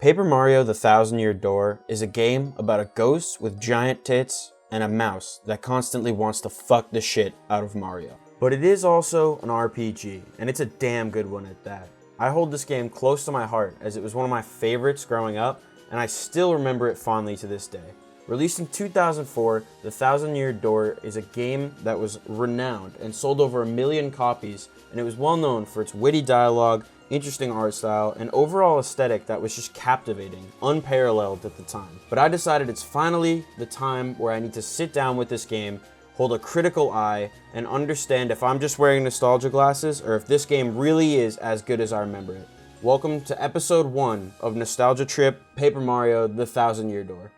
Paper Mario: The Thousand Year Door is a game about a ghost with giant tits and a mouse that constantly wants to fuck the shit out of Mario. But it is also an RPG, and it's a damn good one at that. I hold this game close to my heart as it was one of my favorites growing up, and I still remember it fondly to this day. Released in 2004, The Thousand Year Door is a game that was renowned and sold over 1 million copies, and it was well known for its witty dialogue, interesting art style, and overall aesthetic that was just captivating, unparalleled at the time. But I decided it's finally the time where I need to sit down with this game, hold a critical eye, and understand if I'm just wearing nostalgia glasses or if this game really is as good as I remember it. Welcome to episode 1 of Nostalgia Trip Paper Mario: The Thousand Year Door.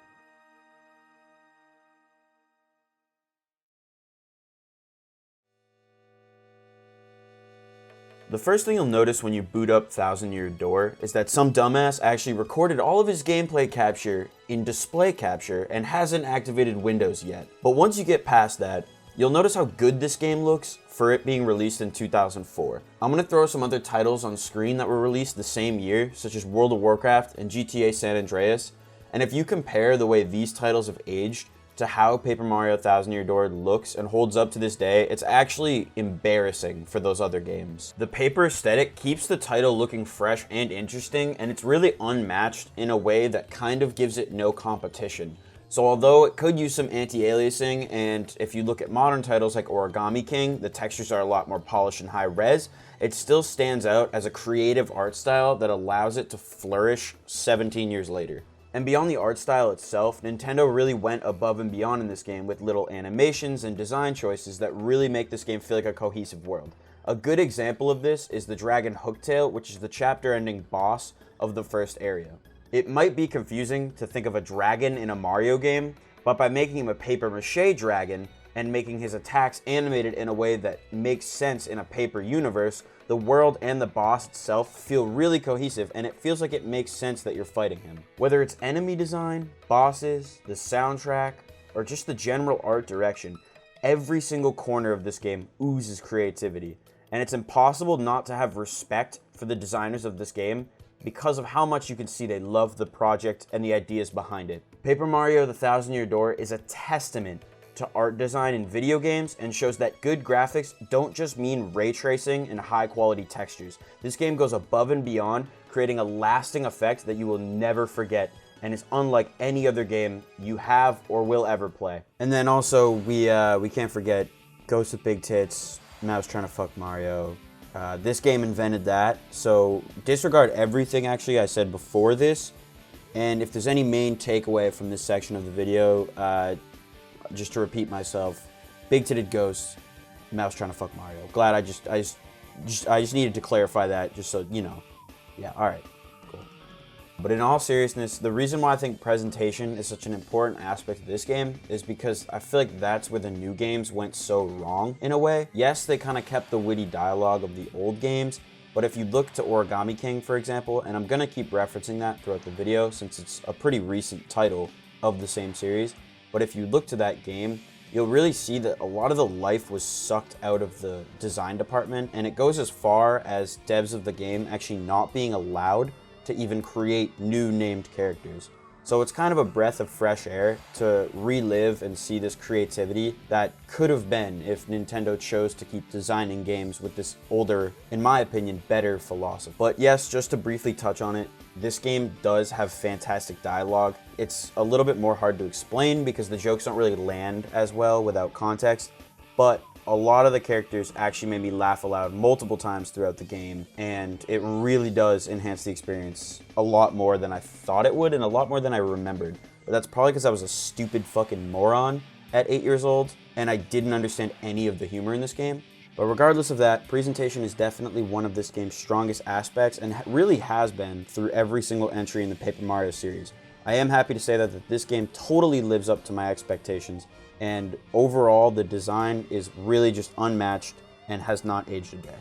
The first thing you'll notice when you boot up Thousand Year Door is that some dumbass actually recorded all of his gameplay capture in display capture and hasn't activated Windows yet. But once you get past that, you'll notice how good this game looks for it being released in 2004. I'm going to throw some other titles on screen that were released the same year, such as World of Warcraft and GTA San Andreas, and if you compare the way these titles have aged to how Paper Mario: Thousand Year Door looks and holds up to this day, it's actually embarrassing for those other games. The paper aesthetic keeps the title looking fresh and interesting, and it's really unmatched in a way that kind of gives it no competition. So although it could use some anti-aliasing, and if you look at modern titles like Origami King, the textures are a lot more polished and high res, it still stands out as a creative art style that allows it to flourish 17 years later. And beyond the art style itself, Nintendo really went above and beyond in this game with little animations and design choices that really make this game feel like a cohesive world. A good example of this is the Dragon Hooktail, which is the chapter-ending boss of the first area. It might be confusing to think of a dragon in a Mario game, but by making him a paper-mache dragon and making his attacks animated in a way that makes sense in a paper universe, the world and the boss itself feel really cohesive, and it feels like it makes sense that you're fighting him. Whether it's enemy design, bosses, the soundtrack, or just the general art direction, every single corner of this game oozes creativity, and it's impossible not to have respect for the designers of this game because of how much you can see they love the project and the ideas behind it. Paper Mario: The Thousand Year Door is a testament to art design in video games and shows that good graphics don't just mean ray tracing and high quality textures. This game goes above and beyond, creating a lasting effect that you will never forget and is unlike any other game you have or will ever play. And then also we can't forget Ghost with Big Tits, Mouse trying to fuck Mario. This game invented that, so disregard everything actually I said before this, and if there's any main takeaway from this section of the video, just to repeat myself, big-titted ghosts, Mouse trying to fuck Mario. Glad I just needed to clarify that, just so you know. Yeah, all right, cool. But in all seriousness, the reason why I think presentation is such an important aspect of this game is because I feel like that's where the new games went so wrong in a way. Yes, they kind of kept the witty dialogue of the old games, but if you look to Origami King, for example, and I'm gonna keep referencing that throughout the video since it's a pretty recent title of the same series, but if you look to that game, you'll really see that a lot of the life was sucked out of the design department, and it goes as far as devs of the game actually not being allowed to even create new named characters. So it's kind of a breath of fresh air to relive and see this creativity that could have been if Nintendo chose to keep designing games with this older, in my opinion, better philosophy. But yes, just to briefly touch on it, this game does have fantastic dialogue. It's a little bit more hard to explain because the jokes don't really land as well without context, but a lot of the characters actually made me laugh aloud multiple times throughout the game, and it really does enhance the experience a lot more than I thought it would and a lot more than I remembered. But that's probably because I was a stupid fucking moron at 8 years old and I didn't understand any of the humor in this game. But regardless of that, presentation is definitely one of this game's strongest aspects and really has been through every single entry in the Paper Mario series. I am happy to say that this game totally lives up to my expectations, and overall the design is really just unmatched and has not aged a day.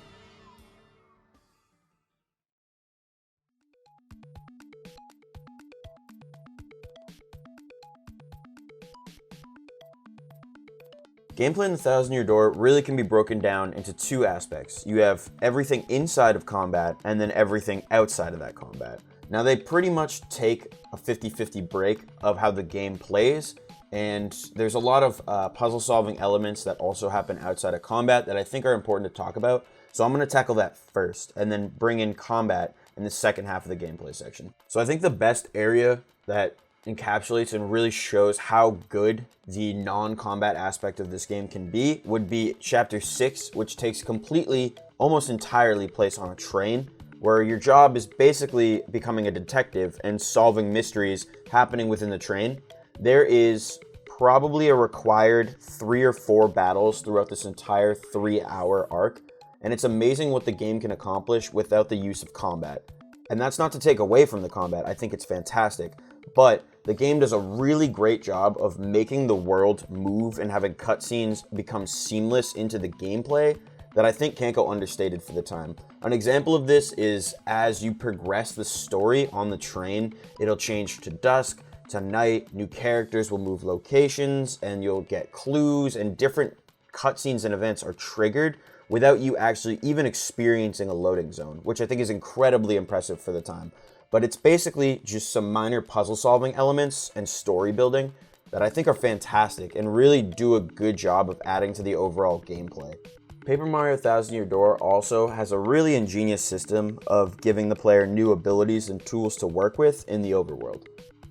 Gameplay in The Thousand Year Door really can be broken down into two aspects. You have everything inside of combat and then everything outside of that combat. Now, they pretty much take a 50-50 break of how the game plays, and there's a lot of puzzle solving elements that also happen outside of combat that I think are important to talk about. So I'm going to tackle that first and then bring in combat in the second half of the gameplay section. So I think the best area that encapsulates and really shows how good the non-combat aspect of this game can be would be Chapter 6, which takes completely, almost entirely place on a train, where your job is basically becoming a detective and solving mysteries happening within the train. There is probably a required 3 or 4 battles throughout this entire 3-hour arc, and it's amazing what the game can accomplish without the use of combat. And that's not to take away from the combat, I think it's fantastic, but the game does a really great job of making the world move and having cutscenes become seamless into the gameplay that I think can't go understated for the time. An example of this is as you progress the story on the train, it'll change to dusk, to night, new characters will move locations, and you'll get clues, and different cutscenes and events are triggered without you actually even experiencing a loading zone, which I think is incredibly impressive for the time. But it's basically just some minor puzzle solving elements and story building that I think are fantastic and really do a good job of adding to the overall gameplay. Paper Mario Thousand Year Door also has a really ingenious system of giving the player new abilities and tools to work with in the overworld.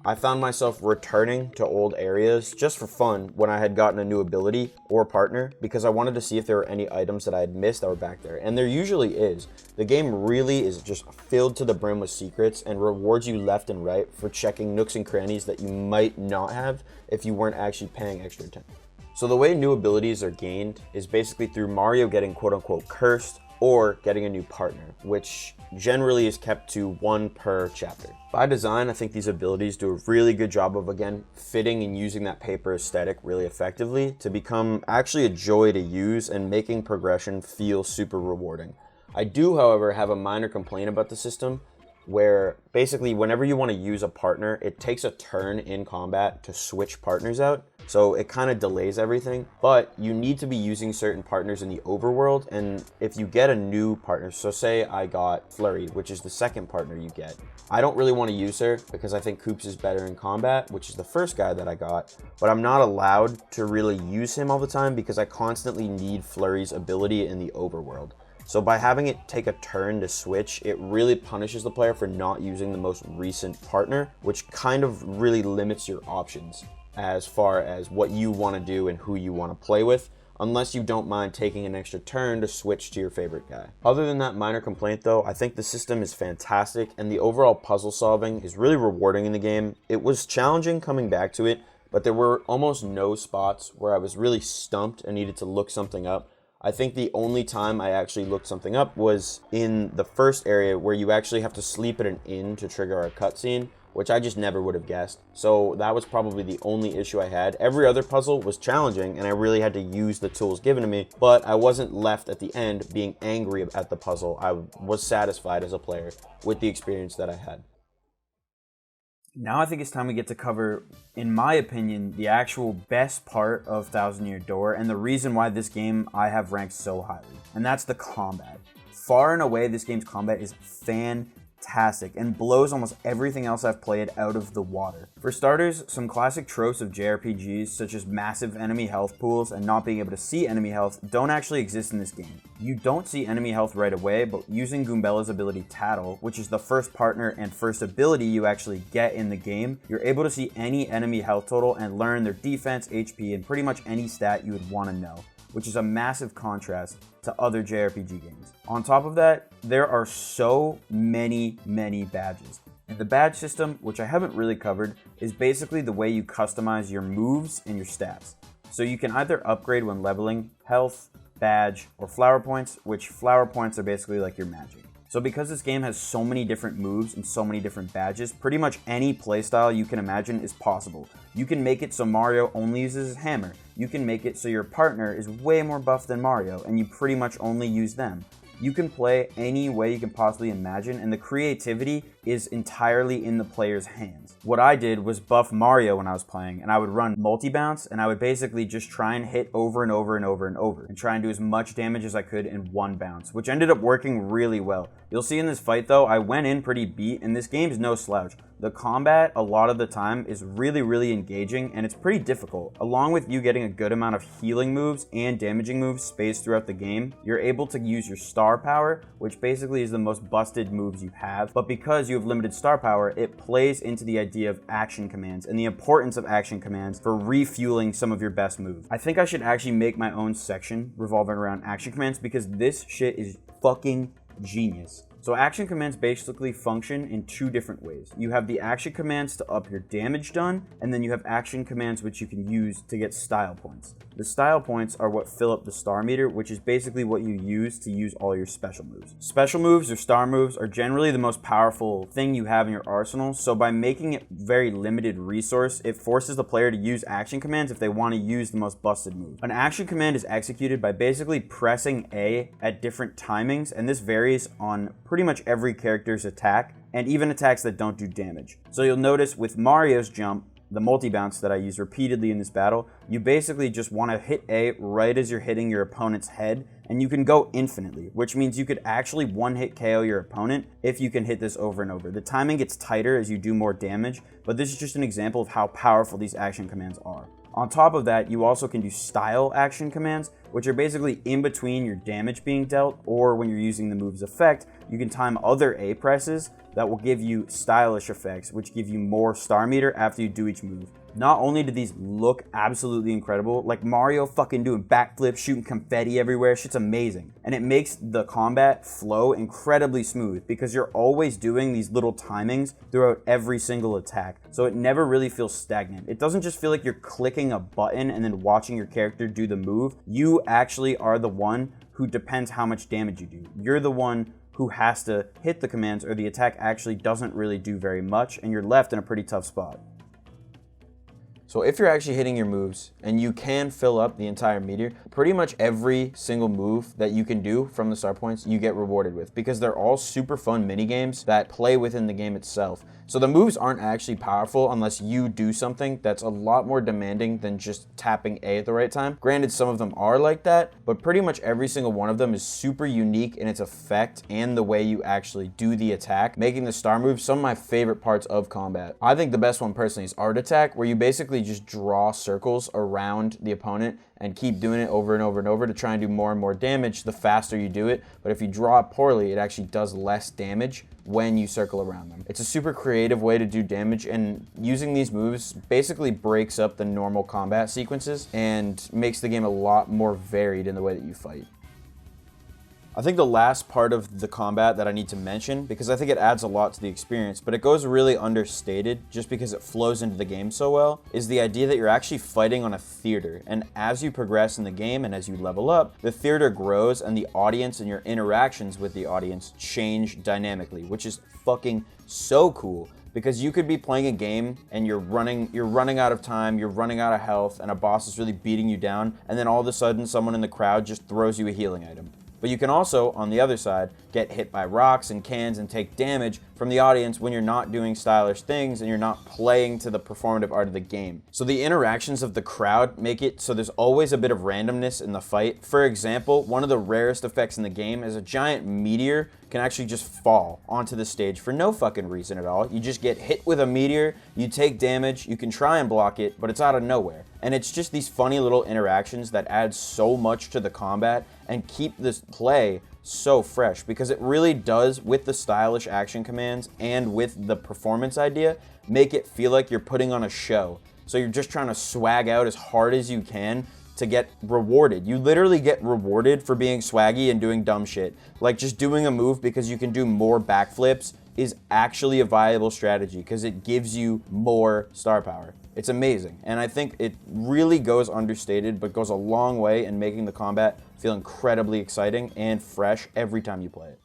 I found myself returning to old areas just for fun when I had gotten a new ability or partner because I wanted to see if there were any items that I had missed that were back there. And there usually is. The game really is just filled to the brim with secrets and rewards you left and right for checking nooks and crannies that you might not have if you weren't actually paying extra attention. So the way new abilities are gained is basically through Mario getting quote-unquote cursed or getting a new partner, which generally is kept to 1 per chapter. By design, I think these abilities do a really good job of, again, fitting and using that paper aesthetic really effectively to become actually a joy to use and making progression feel super rewarding. I do, however, have a minor complaint about the system, where basically whenever you want to use a partner, it takes a turn in combat to switch partners out. So it kind of delays everything, but you need to be using certain partners in the overworld. And if you get a new partner, so say I got Flurry, which is the second partner you get. I don't really want to use her because I think Koops is better in combat, which is the first guy that I got, but I'm not allowed to really use him all the time because I constantly need Flurry's ability in the overworld. So by having it take a turn to switch, it really punishes the player for not using the most recent partner, which kind of really limits your options as far as what you want to do and who you want to play with, unless you don't mind taking an extra turn to switch to your favorite guy. Other than that minor complaint though, I think the system is fantastic and the overall puzzle solving is really rewarding in the game. It was challenging coming back to it, but there were almost no spots where I was really stumped and needed to look something up. I think the only time I actually looked something up was in the first area where you actually have to sleep at an inn to trigger a cutscene, which I just never would have guessed. So that was probably the only issue I had. Every other puzzle was challenging and I really had to use the tools given to me, but I wasn't left at the end being angry at the puzzle. I was satisfied as a player with the experience that I had. Now I think it's time we get to cover, in my opinion, the actual best part of Thousand Year Door and the reason why this game I have ranked so highly, and that's the combat. Far and away, this game's combat is fantastic and blows almost everything else I've played out of the water. For starters, some classic tropes of JRPGs such as massive enemy health pools and not being able to see enemy health don't actually exist in this game. You don't see enemy health right away, but using Goombella's ability Tattle, which is the first partner and first ability you actually get in the game, you're able to see any enemy health total and learn their defense, HP, and pretty much any stat you would want to know, which is a massive contrast to other JRPG games. On top of that, there are so many badges. And the badge system, which I haven't really covered, is basically the way you customize your moves and your stats. So you can either upgrade when leveling health, badge, or flower points, which flower points are basically like your magic. So because this game has so many different moves and so many different badges, pretty much any playstyle you can imagine is possible. You can make it so Mario only uses his hammer. You can make it so your partner is way more buff than Mario and you pretty much only use them. You can play any way you can possibly imagine, and the creativity is entirely in the player's hands. What I did was buff Mario when I was playing, and I would run multi-bounce, and I would basically just try and hit over and over and over and over, and try and do as much damage as I could in one bounce, which ended up working really well. You'll see in this fight though, I went in pretty beat, and this game's no slouch. The combat a lot of the time is really engaging, and it's pretty difficult. Along with you getting a good amount of healing moves and damaging moves spaced throughout the game, you're able to use your star power, which basically is the most busted moves you have. But because you have limited star power, it plays into the idea of action commands and the importance of action commands for refueling some of your best moves. I think I should actually make my own section revolving around action commands, because this shit is fucking genius. So action commands basically function in two different ways. You have the action commands to up your damage done, and then you have action commands which you can use to get style points. The style points are what fill up the star meter, which is basically what you use to use all your special moves. Special moves or star moves are generally the most powerful thing you have in your arsenal, so by making it very limited resource, it forces the player to use action commands if they want to use the most busted moves. An action command is executed by basically pressing A at different timings, and this varies on pretty much every character's attack, and even attacks that don't do damage. So you'll notice with Mario's jump, the multi-bounce that I use repeatedly in this battle, you basically just want to hit A right as you're hitting your opponent's head, and you can go infinitely, which means you could actually one-hit KO your opponent if you can hit this over and over. The timing gets tighter as you do more damage, but this is just an example of how powerful these action commands are. On top of that, you also can do style action commands, which are basically in between your damage being dealt, or when you're using the move's effect, you can time other A presses that will give you stylish effects, which give you more star meter after you do each move. Not only do these look absolutely incredible, like Mario fucking doing backflips, shooting confetti everywhere, shit's amazing. And it makes the combat flow incredibly smooth because you're always doing these little timings throughout every single attack. So it never really feels stagnant. It doesn't just feel like you're clicking a button and then watching your character do the move. You actually are the one who depends how much damage you do. You're the one who has to hit the commands, or the attack actually doesn't really do very much, and you're left in a pretty tough spot. So if you're actually hitting your moves and you can fill up the entire meter, pretty much every single move that you can do from the star points you get rewarded with, because they're all super fun mini games that play within the game itself. So the moves aren't actually powerful unless you do something that's a lot more demanding than just tapping A at the right time. Granted, some of them are like that, but pretty much every single one of them is super unique in its effect and the way you actually do the attack, making the star moves some of my favorite parts of combat. I think the best one personally is Art Attack, where you basically just draw circles around the opponent and keep doing it over and over and over to try and do more and more damage the faster you do it. But if you draw it poorly, it actually does less damage when you circle around them. It's a super creative way to do damage, and using these moves basically breaks up the normal combat sequences and makes the game a lot more varied in the way that you fight. I think the last part of the combat that I need to mention, because I think it adds a lot to the experience, but it goes really understated just because it flows into the game so well, is the idea that you're actually fighting on a theater. And as you progress in the game and as you level up, the theater grows and the audience and your interactions with the audience change dynamically, which is fucking so cool. Because you could be playing a game and you're running out of time, you're running out of health, and a boss is really beating you down, and then all of a sudden someone in the crowd just throws you a healing item. But you can also, on the other side, get hit by rocks and cans and take damage from the audience when you're not doing stylish things and you're not playing to the performative art of the game. So the interactions of the crowd make it so there's always a bit of randomness in the fight. For example, one of the rarest effects in the game is a giant meteor can actually just fall onto the stage for no fucking reason at all. You just get hit with a meteor, you take damage, you can try and block it, but it's out of nowhere. And it's just these funny little interactions that add so much to the combat and keep this play so fresh, because it really does, with the stylish action commands and with the performance idea, make it feel like you're putting on a show. So you're just trying to swag out as hard as you can to get rewarded. You literally get rewarded for being swaggy and doing dumb shit. Like just doing a move because you can do more backflips is actually a viable strategy because it gives you more star power. It's amazing, and I think it really goes understated, but goes a long way in making the combat feel incredibly exciting and fresh every time you play it.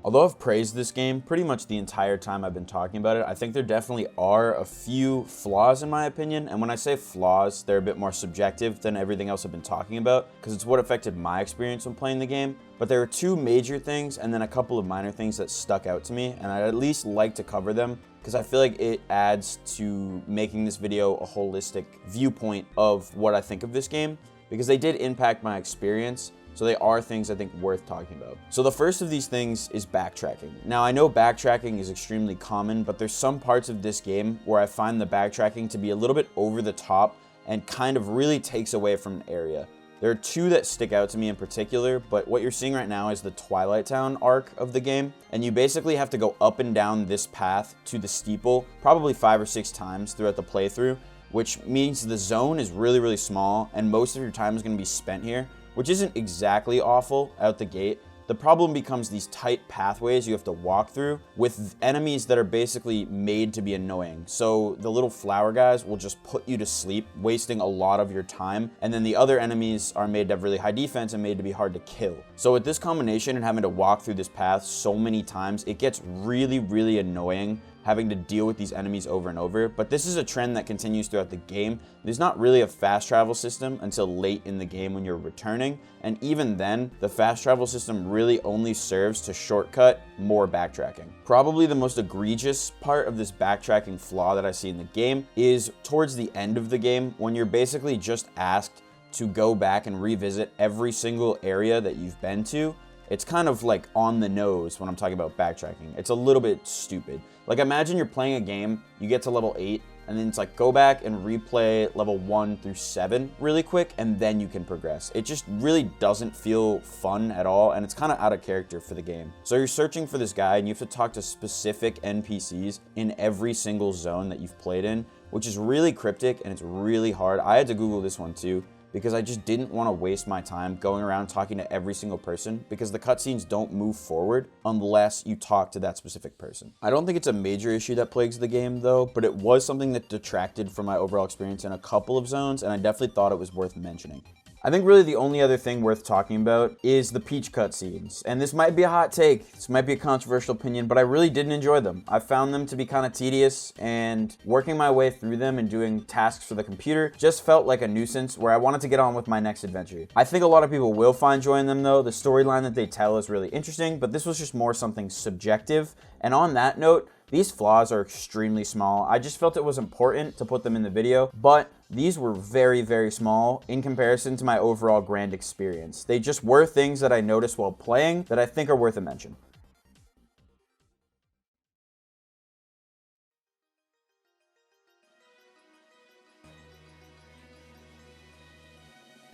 Although I've praised this game pretty much the entire time I've been talking about it, I think there definitely are a few flaws in my opinion. And when I say flaws, they're a bit more subjective than everything else I've been talking about, because it's what affected my experience when playing the game. But there are two major things and then a couple of minor things that stuck out to me, and I'd at least like to cover them because I feel like it adds to making this video a holistic viewpoint of what I think of this game. because they did impact my experience. So they are things I think worth talking about. So the first of these things is backtracking. Now I know backtracking is extremely common, but there's some parts of this game where I find the backtracking to be a little bit over the top and kind of really takes away from an area. There are two that stick out to me in particular, but what you're seeing right now is the Twilight Town arc of the game, and you basically have to go up and down this path to the steeple probably 5 or 6 times throughout the playthrough, which means the zone is really, really small, and most of your time is going to be spent here, which isn't exactly awful out the gate. The problem becomes these tight pathways you have to walk through with enemies that are basically made to be annoying. So the little flower guys will just put you to sleep, wasting a lot of your time. And then the other enemies are made to have really high defense and made to be hard to kill. So with this combination and having to walk through this path so many times, it gets really, really annoying having to deal with these enemies over and over. But this is a trend that continues throughout the game. There's not really a fast travel system until late in the game when you're returning, and even then, the fast travel system really only serves to shortcut more backtracking. Probably the most egregious part of this backtracking flaw that I see in the game is towards the end of the game, when you're basically just asked to go back and revisit every single area that you've been to. It's kind of like on the nose when I'm talking about backtracking. It's a little bit stupid. Like imagine you're playing a game, you get to level 8, and then it's like go back and replay level 1 through 7 really quick, and then you can progress. It just really doesn't feel fun at all, and it's kind of out of character for the game. So you're searching for this guy, and you have to talk to specific NPCs in every single zone that you've played in, which is really cryptic, and it's really hard. I had to Google this one too, because I just didn't want to waste my time going around talking to every single person, because the cutscenes don't move forward unless you talk to that specific person. I don't think it's a major issue that plagues the game though, but it was something that detracted from my overall experience in a couple of zones, and I definitely thought it was worth mentioning. I think really the only other thing worth talking about is the Peach cutscenes. And this might be a hot take, this might be a controversial opinion, but I really didn't enjoy them. I found them to be kind of tedious, and working my way through them and doing tasks for the computer just felt like a nuisance where I wanted to get on with my next adventure. I think a lot of people will find joy in them though. The storyline that they tell is really interesting, but this was just more something subjective. And on that note, these flaws are extremely small. I just felt it was important to put them in the video, but these were very, very small in comparison to my overall grand experience. They just were things that I noticed while playing that I think are worth a mention.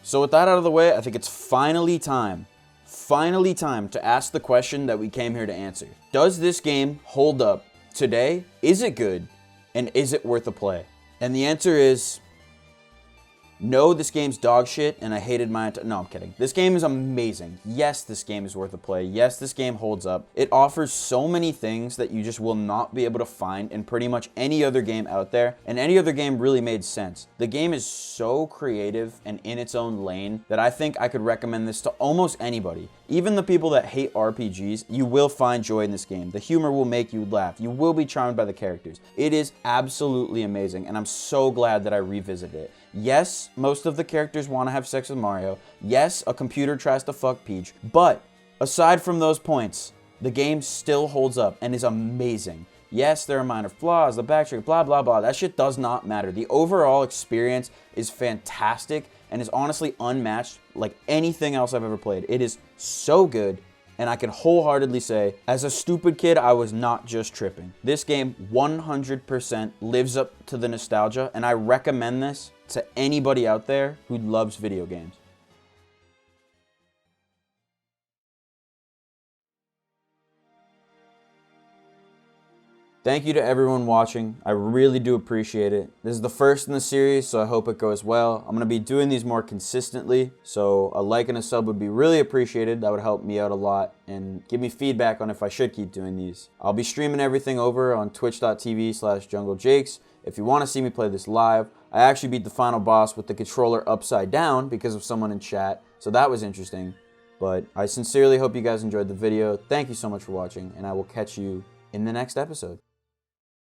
So with that out of the way, I think it's finally time to ask the question that we came here to answer. Does this game hold up today? Is it good? And is it worth a play? And the answer is no, this game's dog shit, and I hated my no, I'm kidding. This game is amazing. Yes, this game is worth a play. Yes, this game holds up. It offers so many things that you just will not be able to find in pretty much any other game out there, and any other game really made sense. The game is so creative and in its own lane that I think I could recommend this to almost anybody. Even the people that hate RPGs, you will find joy in this game. The humor will make you laugh. You will be charmed by the characters. It is absolutely amazing, and I'm so glad that I revisited it. Yes, most of the characters want to have sex with Mario. Yes, a computer tries to fuck Peach. But aside from those points, the game still holds up and is amazing. Yes, there are minor flaws, the backtrack, blah, blah, blah. That shit does not matter. The overall experience is fantastic and is honestly unmatched like anything else I've ever played. It is so good, and I can wholeheartedly say, as a stupid kid, I was not just tripping. This game 100% lives up to the nostalgia, and I recommend this to anybody out there who loves video games. Thank you to everyone watching. I really do appreciate it. This is the first in the series, so I hope it goes well. I'm going to be doing these more consistently, so a like and a sub would be really appreciated. That would help me out a lot and give me feedback on if I should keep doing these. I'll be streaming everything over on twitch.tv/JungleJakes. If you want to see me play this live, I actually beat the final boss with the controller upside down because of someone in chat, so that was interesting. But I sincerely hope you guys enjoyed the video. Thank you so much for watching, and I will catch you in the next episode.